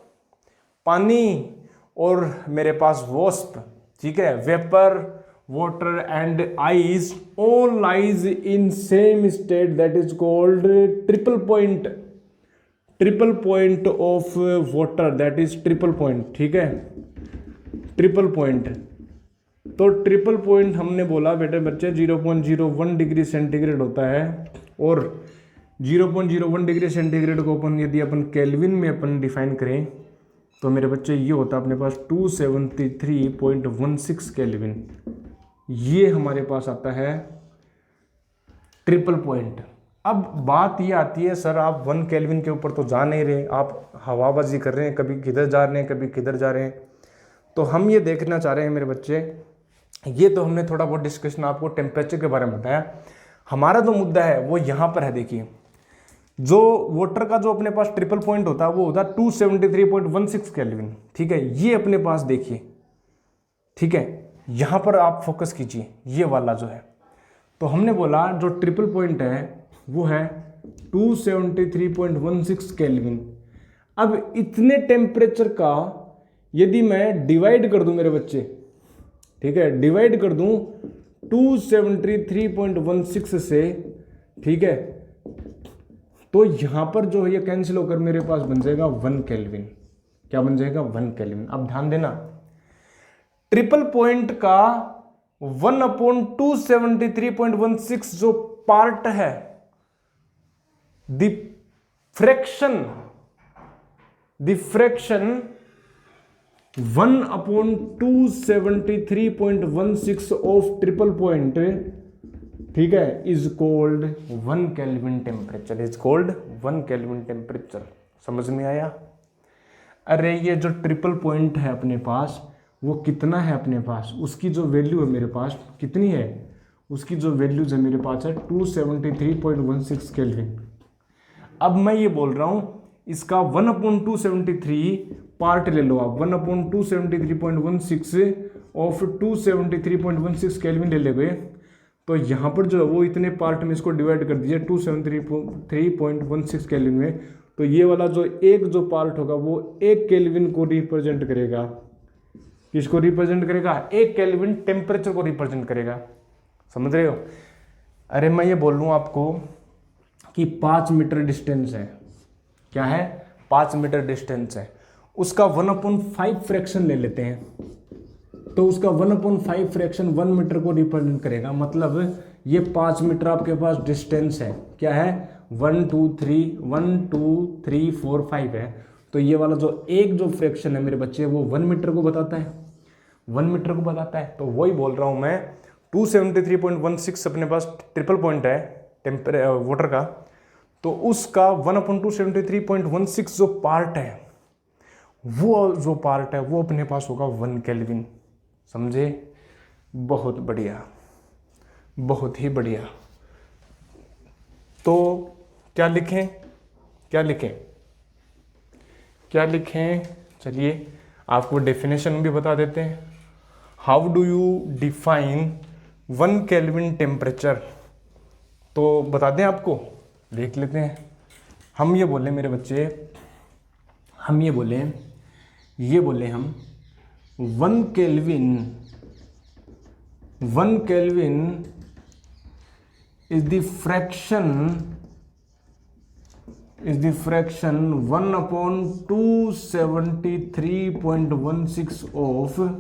पानी और मेरे पास वॉस्प, ठीक है, vapour, water and ice all lies in same state, that is called triple point of water, that is triple point, ठीक है, ट्रिपल पॉइंट। तो ट्रिपल पॉइंट हमने बोला बेटे बच्चे 0.01 डिग्री सेंटीग्रेड होता है, और 0.01 डिग्री सेंटीग्रेड को अपन यदि अपन केल्विन में अपन डिफाइन करें तो मेरे बच्चे ये होता है अपने पास 273.16 केल्विन, ये हमारे पास आता है ट्रिपल पॉइंट। अब बात ये आती है सर आप 1 केल्विन के ऊपर तो जा नहीं रहे, आप हवाबाजी कर रहे हैं, कभी किधर जा रहे हैं कभी किधर जा रहे हैं, तो हम ये देखना चाह रहे हैं मेरे बच्चे, ये तो हमने थोड़ा बहुत डिस्कशन आपको टेम्परेचर के बारे में बताया, हमारा जो मुद्दा है वो यहाँ पर है। देखिए जो वाटर का जो अपने पास ट्रिपल पॉइंट होता है वो होता है 273.16 केल्विन, ठीक है, ये अपने पास देखिए, ठीक है, यहाँ पर आप फोकस कीजिए, ये वाला जो है, तो हमने बोला जो ट्रिपल पॉइंट है वो है 273.16 केल्विन। अब इतने टेम्परेचर का यदि मैं डिवाइड कर दूं मेरे बच्चे, ठीक है, डिवाइड कर दूं 273.16 से, ठीक है, तो यहां पर जो है ये कैंसिल होकर मेरे पास बन जाएगा 1 केल्विन, क्या बन जाएगा 1 केल्विन। अब ध्यान देना ट्रिपल पॉइंट का 1/273.16 जो पार्ट है, the fraction 1/273.16 of triple point, ठीक है, is cold 1 kelvin temperature, is cold 1 kelvin temperature. समझ में आया? अरे ये जो ट्रिपल पॉइंट है अपने पास वो कितना है अपने पास, उसकी जो वैल्यू है मेरे पास कितनी है उसकी जो वैल्यूज है मेरे पास है 273.16 केल्विन। अब मैं ये बोल रहा हूँ इसका 1/273 पार्ट ले लो आप, 1/273.16 ऑफ 273.16 केल्विन ले लोगे तो यहाँ पर जो है वो इतने पार्ट में इसको डिवाइड कर दीजिए 273.16 केल्विन में, तो ये वाला जो पार्ट होगा वो 1 केल्विन को रिप्रेजेंट करेगा। किसको रिप्रेजेंट करेगा? 1 केल्विन टेम्परेचर को रिप्रेजेंट करेगा। समझ रहे हो? अरे मैं ये बोल रहा हूँ आपको कि 5 मीटर डिस्टेंस है, क्या है? 5 मीटर डिस्टेंस है, उसका 1/5 फ्रैक्शन ले लेते हैं, तो उसका 1/5 फ्रैक्शन 1 मीटर को रिप्रेजेंट करेगा। मतलब ये 5 मीटर आपके पास डिस्टेंस है, क्या है? 1 2 3 4 5 है। तो ये वाला जो फ्रैक्शन है मेरे बच्चे वो 1 मीटर को बताता है, 1 मीटर को बताता है। तो वही बोल रहा हूँ मैं, 273.16 अपने पास ट्रिपल पॉइंट है वाटर का, तो उसका 1/273.16 जो पार्ट है वो अपने पास होगा 1 केल्विन। समझे? बहुत बढ़िया, बहुत ही बढ़िया। तो क्या लिखें? चलिए आपको डेफिनेशन भी बता देते हैं। How do you define 1 kelvin temperature? तो बता दें आपको, देख लेते हैं। हम ये बोले मेरे बच्चे, हम 1 kelvin is the fraction 1/273.16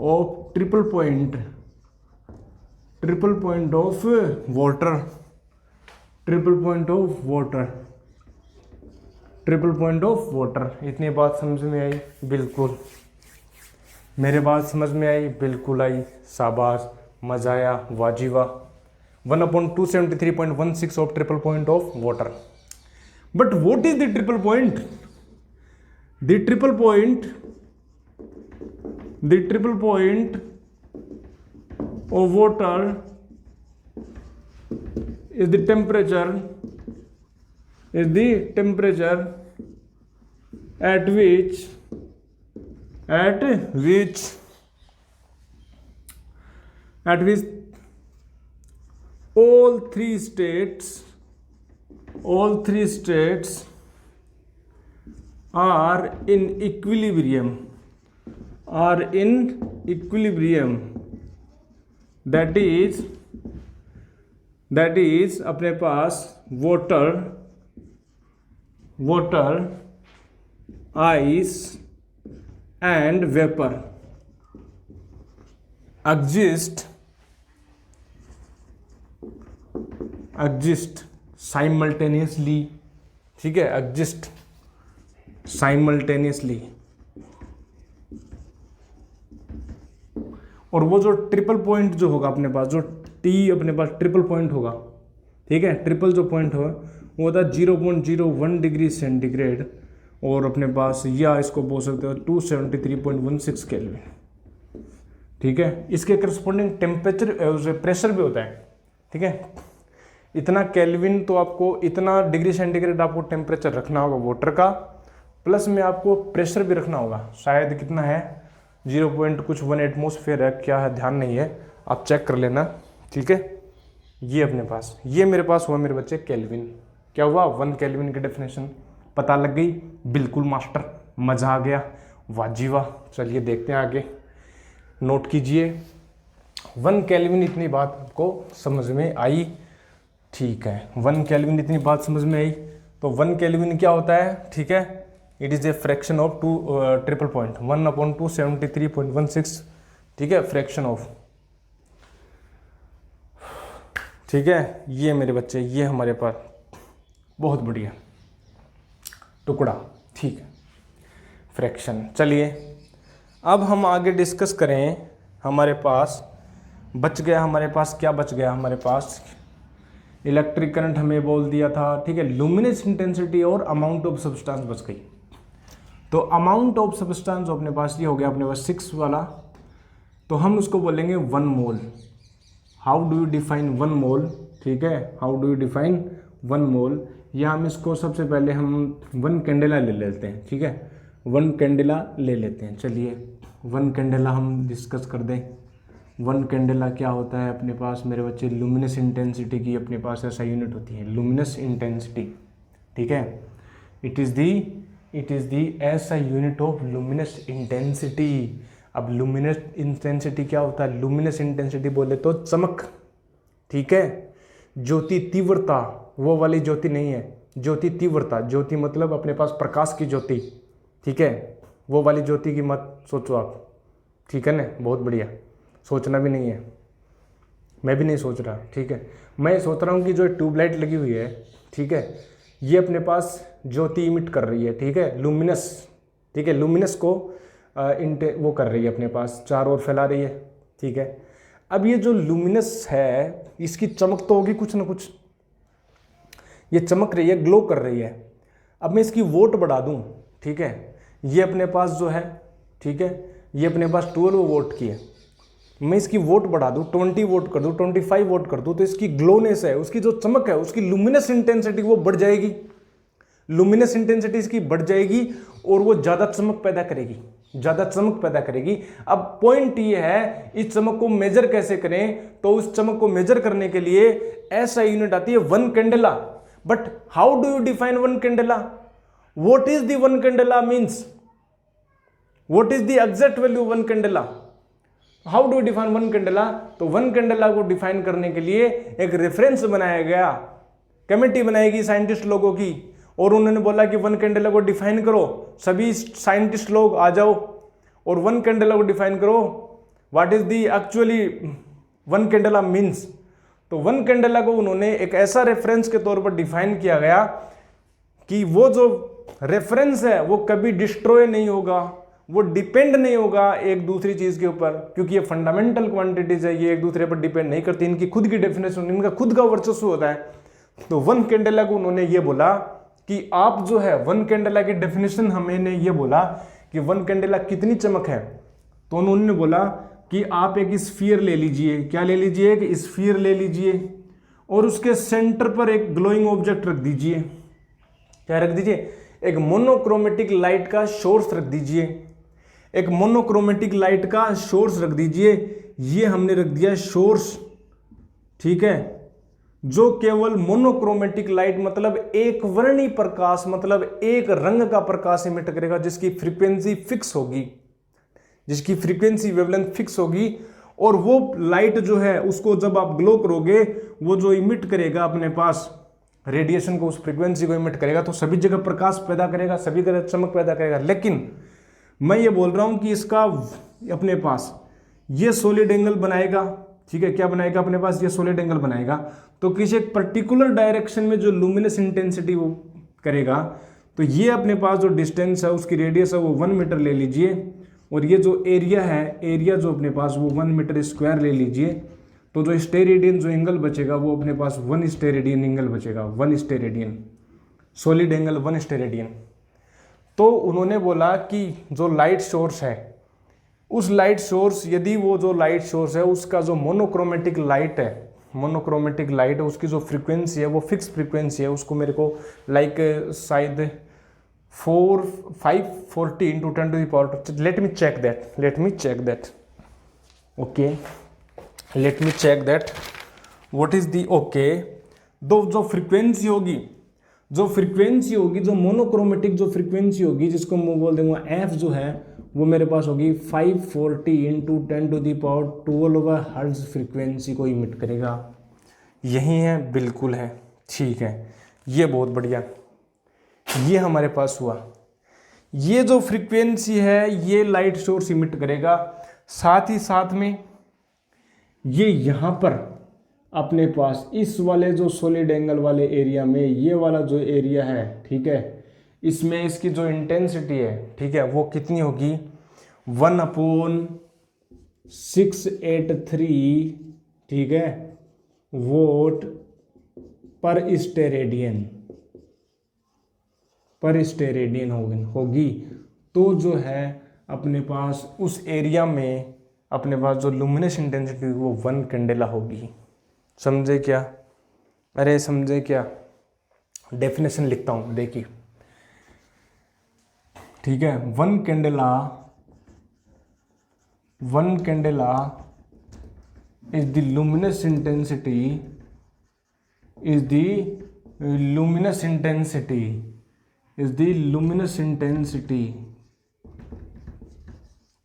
of triple point of water, इतनी बात समझ में आई? बिल्कुल। मेरे बात समझ में आई? बिल्कुल आई। शाबाश, मजा आया, वाजीवा। 1/273.16 of triple point of water. But what is the triple point? The triple point of water is the temperature at which all three states are in equilibrium, that is अपने पास water, ice and vapor exist simultaneously। ठीक है, exist simultaneously। और वो जो triple point जो होगा अपने पास, जो टी अपने पास ट्रिपल पॉइंट होगा, ठीक है, ट्रिपल जो पॉइंट होगा वो होता है 0.01 डिग्री सेंटीग्रेड, और अपने पास या इसको बोल सकते हो 273.16 केल्विन। ठीक है, इसके करस्पॉन्डिंग टेम्परेचर प्रेशर भी होता है। ठीक है, इतना केल्विन तो आपको, इतना डिग्री सेंटीग्रेड आपको टेम्परेचर रखना होगा वाटर का, प्लस में आपको प्रेशर भी रखना होगा। शायद कितना है, 0. कुछ 1 एटमोसफेयर है, क्या है ध्यान नहीं है, आप चेक कर लेना। ठीक है, ये अपने पास, ये मेरे पास हुआ मेरे बच्चे केल्विन। क्या हुआ? 1 केल्विन की डेफिनेशन पता लग गई? बिल्कुल मास्टर, मज़ा आ गया, वाजीवा। चलिए देखते हैं आगे, नोट कीजिए। 1 केल्विन, इतनी बात आपको समझ में आई? ठीक है, 1 केल्विन इतनी बात समझ में आई। तो 1 केल्विन क्या होता है? ठीक है, it is a fraction of triple point 1/273.16। ठीक है, फ्रैक्शन ऑफ। ठीक है, ये मेरे बच्चे, ये हमारे पास बहुत बढ़िया टुकड़ा। ठीक है, फ्रैक्शन। चलिए अब हम आगे डिस्कस करें। हमारे पास बच गया, हमारे पास क्या बच गया? हमारे पास इलेक्ट्रिक करंट हमें बोल दिया था। ठीक है, लुमिनस इंटेंसिटी और अमाउंट ऑफ सब्सटेंस बच गई। तो अमाउंट ऑफ सब्सटेंस अपने पास ये हो गया अपने पास 6 वाला। तो हम उसको बोलेंगे 1 मोल। हाउ डू यू डिफाइन 1 मोल, ठीक है, हाउ डू यू डिफाइन 1 मोल, या हम इसको सबसे पहले हम 1 कैंडेला ले लेते हैं, ठीक है, 1 कैंडेला ले लेते हैं। चलिए 1 कैंडेला हम डिस्कस कर दें। 1 कैंडेला क्या होता है अपने पास मेरे बच्चे, लुमिनस इंटेंसिटी की अपने पास ऐसा यूनिट होती है, लुमिनस इंटेंसिटी, ठीक है, इट इज़ दी ऐसा यूनिट ऑफ लुमिनस इंटेंसिटी। अब लुमिनस इंटेंसिटी क्या होता है, लुमिनस इंटेंसिटी बोले तो चमक, ठीक है, ज्योति तीव्रता, वो वाली ज्योति नहीं है, ज्योति तीव्रता, ज्योति मतलब अपने पास प्रकाश की ज्योति, ठीक है, वो वाली ज्योति की मत सोचो आप, ठीक है ना, बहुत बढ़िया, सोचना भी नहीं है, मैं भी नहीं सोच रहा, ठीक है, मैं सोच रहा हूँ कि जो ट्यूबलाइट लगी हुई है, ठीक है, ये अपने पास ज्योति इमिट कर रही है, ठीक है, लुमिनस, ठीक है, लुमिनस को वो कर रही है अपने पास, चारों ओर फैला रही है, ठीक है। अब ये जो लुमिनस है इसकी चमक तो होगी कुछ ना कुछ, ये चमक रही है, ग्लो कर रही है। अब मैं इसकी वोट बढ़ा दूं, ठीक है, ये अपने पास जो है, ठीक है, ये अपने पास 12 वोट की है, मैं इसकी वोट बढ़ा दूं, 20 वोट कर दूं, 25 वोट कर दूं, तो इसकी ग्लोनेस है, उसकी जो चमक है, उसकी लुमिनस इंटेंसिटी वो बढ़ जाएगी, लुमिनस इंटेंसिटी इसकी बढ़ जाएगी और वो ज़्यादा चमक पैदा करेगी, ज़्यादा चमक पैदा करेगी। अब पॉइंट ये है इस चमक को मेजर कैसे करें, तो उस चमक को मेजर करने के लिए ऐसा यूनिट आती है 1 candela. But how do you define 1 candela, what is the 1 candela means, what is the exact value 1 candela, how do you define 1 candela. तो 1 कैंडेला को डिफाइन करने के लिए एक रेफरेंस बनाया गया, कमेटी बनाएगी साइंटिस्ट लोगों की, और उन्होंने बोला कि 1 कैंडेला को डिफाइन करो, सभी साइंटिस्ट लोग आ जाओ और 1 कैंडेला को डिफाइन करो, what is the actually 1 candela means. तो 1 कैंडेला को उन्होंने एक ऐसा रेफरेंस के तौर पर डिफाइन किया गया कि वो जो रेफरेंस है वो कभी डिस्ट्रॉय नहीं होगा, वो डिपेंड नहीं होगा एक दूसरी चीज के ऊपर, क्योंकि ये फंडामेंटल क्वांटिटीज है, ये एक दूसरे पर डिपेंड नहीं करती, इनकी खुद की डेफिनेशन, इनका खुद का वर्चस्व होता है। तो 1 कैंडेला को उन्होंने ये बोला कि आप जो है 1 कैंडेला की डेफिनेशन, हमें ये बोला कि 1 कैंडेला कितनी चमक है, तो उन्होंने बोला कि आप एक स्फीयर ले लीजिए, क्या ले लीजिए, एक स्फीयर ले लीजिए और उसके सेंटर पर एक ग्लोइंग ऑब्जेक्ट रख दीजिए, क्या रख दीजिए, एक मोनोक्रोमेटिक लाइट का सोर्स रख दीजिए, एक मोनोक्रोमेटिक लाइट का सोर्स रख दीजिए, ये हमने रख दिया सोर्स, ठीक है, जो केवल मोनोक्रोमेटिक लाइट मतलब एक वर्णी प्रकाश, मतलब एक रंग का प्रकाश इमिट करेगा, जिसकी फ्रीक्वेंसी फिक्स होगी, जिसकी फ्रीक्वेंसी वेवलेंथ फिक्स होगी, और वो लाइट जो है उसको जब आप ग्लो करोगे, वो जो इमिट करेगा अपने पास रेडिएशन को, उस फ्रीक्वेंसी को इमिट करेगा, तो सभी जगह प्रकाश पैदा करेगा, सभी जगह चमक पैदा करेगा। लेकिन मैं ये बोल रहा हूं कि इसका अपने पास ये सॉलिड एंगल बनाएगा, ठीक है, क्या बनाएगा अपने पास, ये सॉलिड एंगल बनाएगा, तो किसी एक पर्टिकुलर डायरेक्शन में जो लुमिनस इंटेंसिटी वो करेगा, तो ये अपने पास जो डिस्टेंस है, उसकी रेडियस है वो 1 मीटर ले लीजिए, और ये जो एरिया है, एरिया जो अपने पास वो 1 मीटर स्क्वायर ले लीजिए, तो जो स्टेरेडियन जो एंगल बचेगा वो अपने पास 1 स्टेरेडियन एंगल बचेगा, 1 स्टेरेडियन, सॉलिड एंगल 1 स्टेरेडियन। तो उन्होंने बोला कि जो लाइट सोर्स है, उस लाइट सोर्स, यदि वो जो लाइट सोर्स है उसका जो मोनोक्रोमेटिक लाइट है, मोनोक्रोमेटिक लाइट है, उसकी जो फ्रीक्वेंसी है वो फिक्स फ्रीक्वेंसी है, उसको मेरे को लाइक शायद 540 into 10 to the power, let me check that, okay, let me check that what is the, okay, जो फ्रीक्वेंसी होगी, जो मोनोक्रोमेटिक जो फ्रीक्वेंसी होगी, जिसको मैं बोल दूंगा एफ, जो है वो मेरे पास होगी 540 into 10 to the power 12 hertz frequency को इमिट करेगा। यही है, बिल्कुल है, ठीक है, ये बहुत बढ़िया, ये हमारे पास हुआ, ये जो फ्रीक्वेंसी है ये लाइट सोर्स इमिट करेगा, साथ ही साथ में ये यहाँ पर अपने पास इस वाले जो सॉलिड एंगल वाले एरिया में, ये वाला जो एरिया है, ठीक है, इसमें इसकी जो इंटेंसिटी है, ठीक है, वो कितनी होगी, 1/683, ठीक है, वोट पर स्टेरेडियन होगी। तो जो है अपने पास उस एरिया में अपने पास जो लुमिनस इंटेंसिटी होगी वो 1 कैंडेला होगी। समझे क्या? अरे समझे क्या? डेफिनेशन लिखता हूँ, देखिए, ठीक है। 1 candela is the luminous intensity,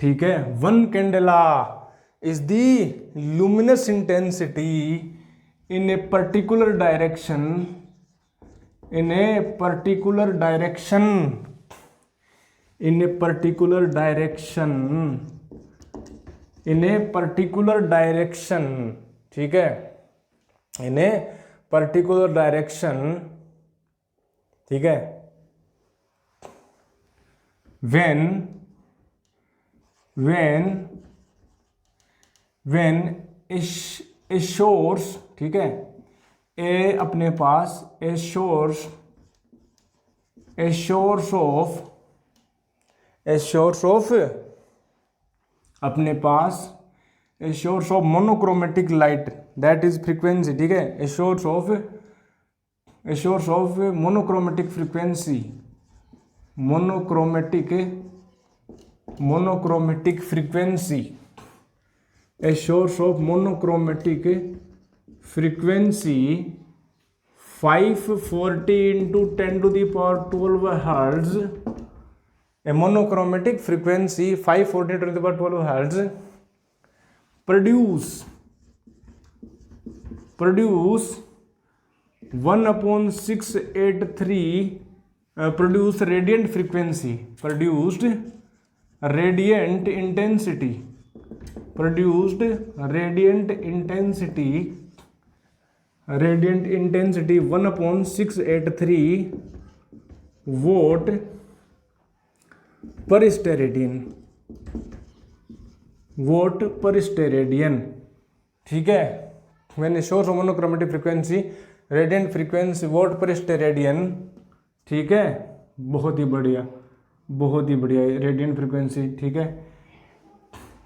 ठीक है। 1 candela is the luminous intensity in a particular direction, in a particular direction, ठीक है, in a particular direction, ठीक है, when a source, ठीक है, ए अपने पास a source of अपने पास a source of monochromatic light, that is frequency, ठीक है, a source of monochromatic frequency, a source of monochromatic frequency 540 into 10 to the power 12 hertz, a monochromatic frequency 540 to the power 12 hertz produce 1/683 produce radiant frequency, produced radiant intensity 1/683 watt per steradian, ठीक है। मैंने source monochromatic frequency radiant frequency vote पर steradian, ठीक है, बहुत ही बढ़िया radiant frequency, ठीक है,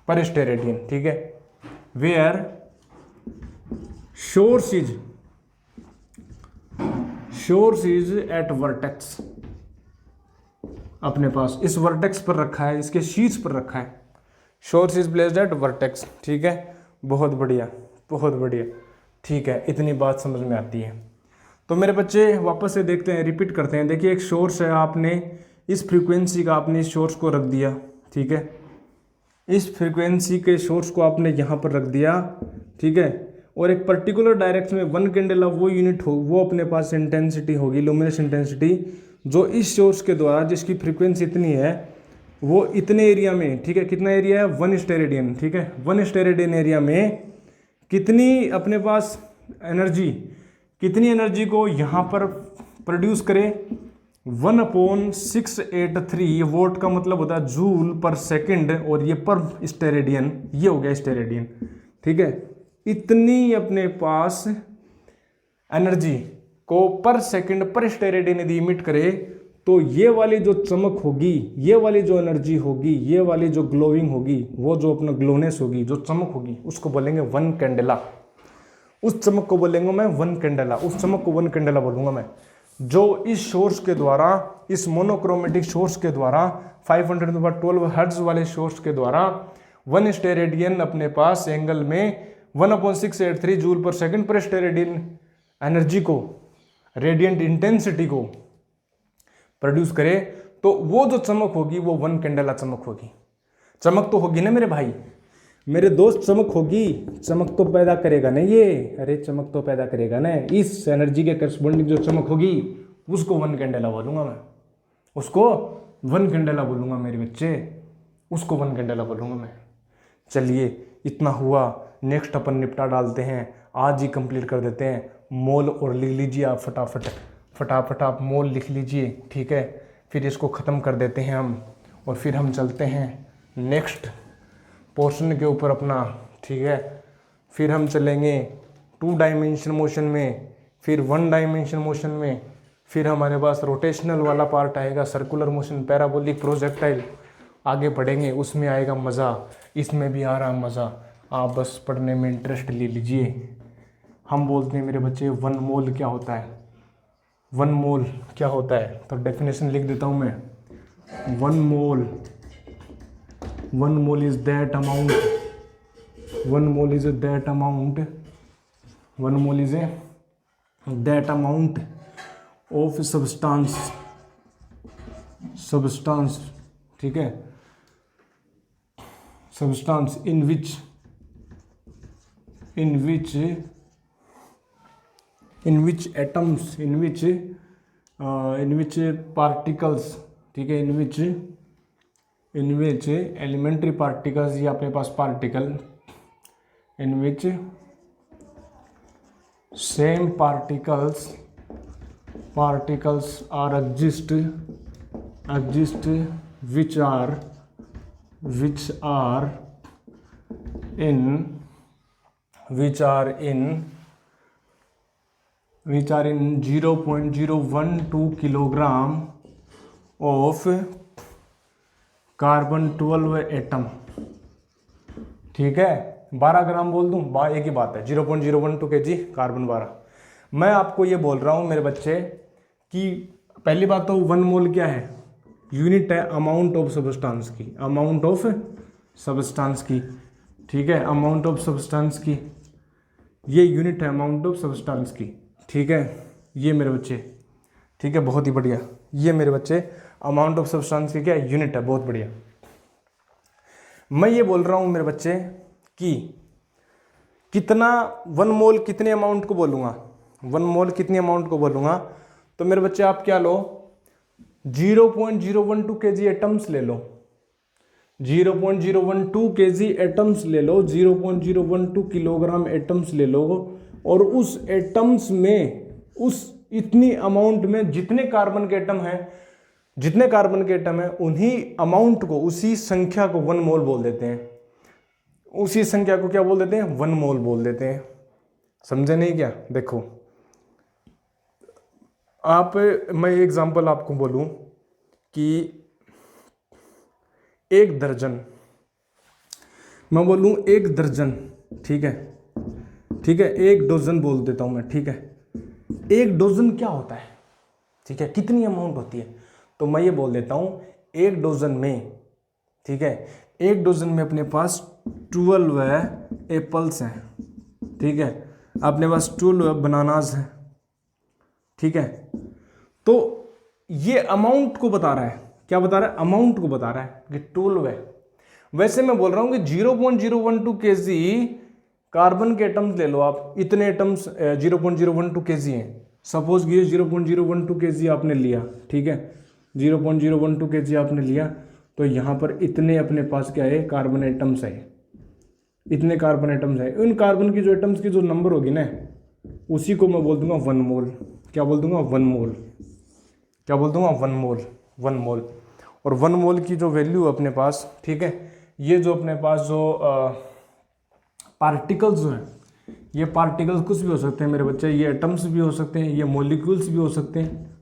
पर स्टेरेडियन, ठीक है। Where source is at vertex, अपने पास इस वर्टेक्स पर रखा है, इसके शीर्ष पर रखा है, source is placed at vertex, ठीक है, बहुत बढ़िया, ठीक है, इतनी बात समझ में आती है। तो मेरे बच्चे वापस से देखते हैं, रिपीट करते हैं। देखिए, एक सोर्स है, आपने इस फ्रीक्वेंसी का आपने इस सोर्स को रख दिया, ठीक है, इस फ्रीक्वेंसी के सोर्स को आपने यहाँ पर रख दिया, ठीक है, और एक पर्टिकुलर डायरेक्शन में 1 कैंडेला वो यूनिट हो, वो अपने पास इंटेंसिटी होगी, लुमिनस इंटेंसिटी, जो इस सोर्स के द्वारा, जिसकी फ्रीक्वेंसी इतनी है, वो इतने एरिया में, ठीक है, कितना एरिया है, 1 स्टेरेडियन, ठीक है, 1 स्टेरेडियन एरिया में कितनी अपने पास एनर्जी, कितनी एनर्जी को यहाँ पर प्रोड्यूस करे, 1/683 वोट का मतलब होता है जूल पर सेकंड, और ये पर स्टेरेडियन, ये हो गया स्टेरेडियन, ठीक है। इतनी अपने पास एनर्जी को पर सेकंड पर स्टेरेडियन यदि इमिट करे, तो ये वाली जो चमक होगी, ये वाली जो एनर्जी होगी, ये वाली जो ग्लोइंग होगी, वो जो अपना ग्लोनेस होगी, जो चमक होगी, उसको बोलेंगे 1 कैंडेला। उस चमक को बोलेंगे मैं 1 कैंडेला, उस चमक को 1 कैंडेला बोलूंगा मैं, जो इस सोर्स के द्वारा, इस मोनोक्रोमेटिक सोर्स के द्वारा, 512 हर्ट्ज वाले सोर्स के द्वारा 1 स्टेरेडियन अपने पास एंगल में 1/683 जूल पर सेकंड पर स्टेरेडियन एनर्जी को, रेडियंट इंटेंसिटी को प्रोड्यूस करे, तो वो जो चमक होगी वो 1 कैंडेला चमक होगी। चमक तो होगी ना मेरे भाई, मेरे दोस्त, चमक होगी, चमक तो पैदा करेगा ना ये, अरे चमक तो पैदा करेगा ना, इस एनर्जी के करस्पॉन्डिंग जो चमक होगी उसको 1 कैंडेला बोलूंगा मैं, उसको 1 कैंडेला बोलूंगा मेरे बच्चे, उसको 1 कैंडेला बोलूंगा मैं। चलिए, इतना हुआ, नेक्स्ट अपन निपटा डालते हैं, आज ही कंप्लीट कर देते हैं। मोल और लिख लीजिए आप, फटाफट आप मोल लिख लीजिए, ठीक है, फिर इसको ख़त्म कर देते हैं हम, और फिर हम चलते हैं नेक्स्ट पोर्शन के ऊपर अपना, ठीक है। फिर हम चलेंगे 2 डायमेंशन मोशन में, फिर 1 डायमेंशन मोशन में, फिर हमारे पास रोटेशनल वाला पार्ट आएगा, सर्कुलर मोशन, पैराबोलिक, प्रोजेक्टाइल, आगे पढ़ेंगे उसमें आएगा मज़ा, इसमें भी आ रहा मज़ा। आप बस पढ़ने में इंटरेस्ट ले लीजिए। हम बोलते हैं मेरे बच्चे वन मोल क्या होता है, वन मोल क्या होता है, तो डेफिनेशन लिख देता हूँ मैं। One mole is that amount, one mole is that amount, one mole is that amount of substance, ठीक है, substance in which atoms, in which particles, ठीक है, इन विच एलिमेंट्री पार्टिकल्स, ये अपने पास particle, in which same particles are exist which are in 0.012 kilogram of carbon 12 atom, ठीक है। 12 ग्राम बोल दूं, एक ही बात है, 0.012 kg कार्बन 12। मैं आपको ये बोल रहा हूं मेरे बच्चे कि पहली बात तो वन मोल क्या है, यूनिट है अमाउंट ऑफ सब्सटेंस की, अमाउंट ऑफ सब्सटेंस की, ठीक है, अमाउंट ऑफ सब्सटेंस की, ये यूनिट है अमाउंट ऑफ सब्सटेंस की, ठीक है, ये मेरे बच्चे, ठीक है, बहुत ही बढ़िया, ये मेरे बच्चे अमाउंट ऑफ सब्सटेंस की क्या यूनिट है, बहुत बढ़िया। मैं ये बोल रहा हूँ मेरे बच्चे कि कितना वन मोल कितने अमाउंट को बोलूँगा, वन मोल कितने अमाउंट को बोलूँगा, तो मेरे बच्चे आप क्या लो, 0.012 kg एटम्स ले लो, 0.012 kg एटम्स ले लो, 0.012 किलोग्राम एटम्स ले लो, और उस एटम्स में, उस इतनी अमाउंट में जितने कार्बन के एटम हैं, उन्हीं अमाउंट को, उसी संख्या को वन मोल बोल देते हैं। उसी संख्या को क्या बोल देते हैं, वन मोल बोल देते हैं। समझे नहीं क्या? देखो आप, मैं एग्जांपल आपको बोलूं कि एक दर्जन, मैं बोलूं एक दर्जन, ठीक है, एक डोजन बोल देता हूं मैं, ठीक है। एक डोजन क्या होता है, ठीक है, कितनी अमाउंट होती है, तो मैं ये बोल देता हूं एक डोजन में, ठीक है, एक डोजन में अपने पास 12 एप्पल्स हैं, ठीक है, अपने पास 12 बनानास हैं, ठीक है। तो ये अमाउंट को बता रहा है, क्या बता रहा है, अमाउंट को बता रहा है कि 12 है। वैसे मैं बोल रहा हूं कि 0.012 kg कार्बन के एटम्स ले लो आप, इतने एटम्स 0.012 kg हैं, सपोज ये 0.012 kg आपने लिया, ठीक है, 0.012 kg आपने लिया, तो यहां पर इतने अपने पास क्या है, कार्बन एटम्स है, इतने कार्बन एटम्स है। उन कार्बन की जो एटम्स की जो नंबर होगी ना, उसी को मैं बोल दूंगा वन मोल। क्या बोल दूंगा, वन मोल। क्या बोल दूंगा, वन मोल, वन मोल। और वन मोल की जो वैल्यू अपने पास, ठीक है, ये जो अपने पास जो पार्टिकल्स जो हैं, ये पार्टिकल्स कुछ भी हो सकते हैं मेरे बच्चे, ये एटम्स भी हो सकते हैं, ये मॉलिक्यूल्स भी हो सकते हैं,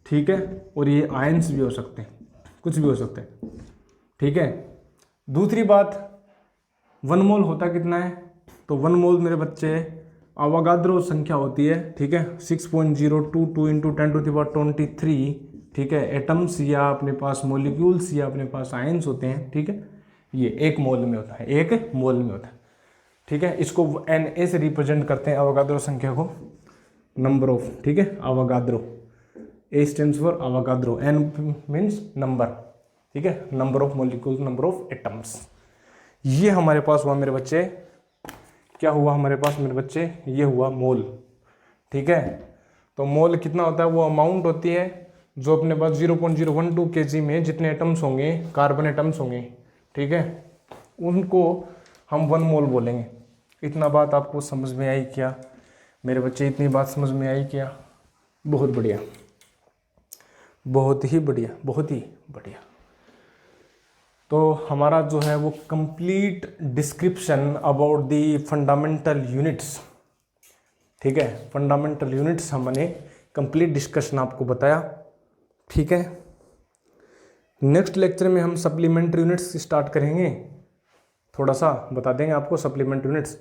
ठीक है, और ये आयंस भी हो सकते हैं, कुछ भी हो सकते हैं, ठीक है। दूसरी बात, वन मोल होता कितना है, तो वन मोल मेरे बच्चे अवोगाद्रो संख्या होती है, ठीक है, 6.022 इंटू 10⁻23, ठीक है, एटम्स या अपने पास मॉलिक्यूल्स या अपने पास आयंस होते हैं, ठीक है, ये एक मोल में होता है, एक मोल में होता है, ठीक है। इसको Na से रिप्रेजेंट करते हैं अवोगाद्रो संख्या को, नंबर ऑफ, ठीक है, Avogadro, A stands for Avogadro, N means number, ठीक है, number of molecules, number of atoms. ये हमारे पास हुआ मेरे बच्चे, क्या हुआ हमारे पास मेरे बच्चे, ये हुआ मोल, ठीक है। तो मोल कितना होता है, वो अमाउंट होती है जो अपने पास 0.012 kg में जितने एटम्स होंगे, कार्बन एटम्स होंगे, ठीक है, उनको हम वन मोल बोलेंगे। इतना बात आपको समझ में आई क्या मेरे बच्चे, इतनी बात समझ में आई क्या? बहुत बढ़िया, बहुत ही बढ़िया, बहुत ही बढ़िया। तो हमारा जो है वो complete description about the fundamental units, ठीक है, फंडामेंटल यूनिट्स हमने कंप्लीट डिस्कशन आपको बताया, ठीक है। नेक्स्ट लेक्चर में हम सप्लीमेंट्री यूनिट्स स्टार्ट करेंगे, थोड़ा सा बता देंगे आपको सप्लीमेंट्री यूनिट्स,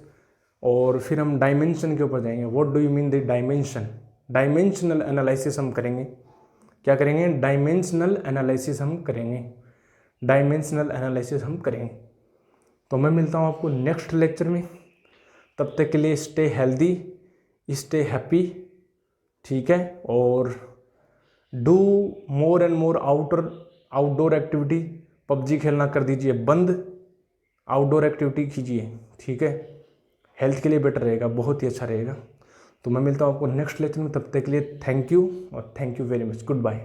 और फिर हम डायमेंशन के ऊपर जाएंगे। What do you mean the dimension, dimensional analysis हम करेंगे। क्या करेंगे? डायमेंशनल एनालिसिस हम करेंगे, डायमेंशनल एनालिसिस हम करेंगे। तो मैं मिलता हूँ आपको नेक्स्ट लेक्चर में, तब तक के लिए स्टे हेल्दी, स्टे हैप्पी, ठीक है। और do more and more outdoor activity, PUBG खेलना कर दीजिए बंद, आउटडोर एक्टिविटी कीजिए, ठीक है। हेल्थ के लिए बेटर रहेगा, बहुत ही अच्छा रहेगा। तो मैं मिलता हूँ आपको नेक्स्ट लेक्चर में, तब तक के लिए थैंक यू और thank you very much, good bye.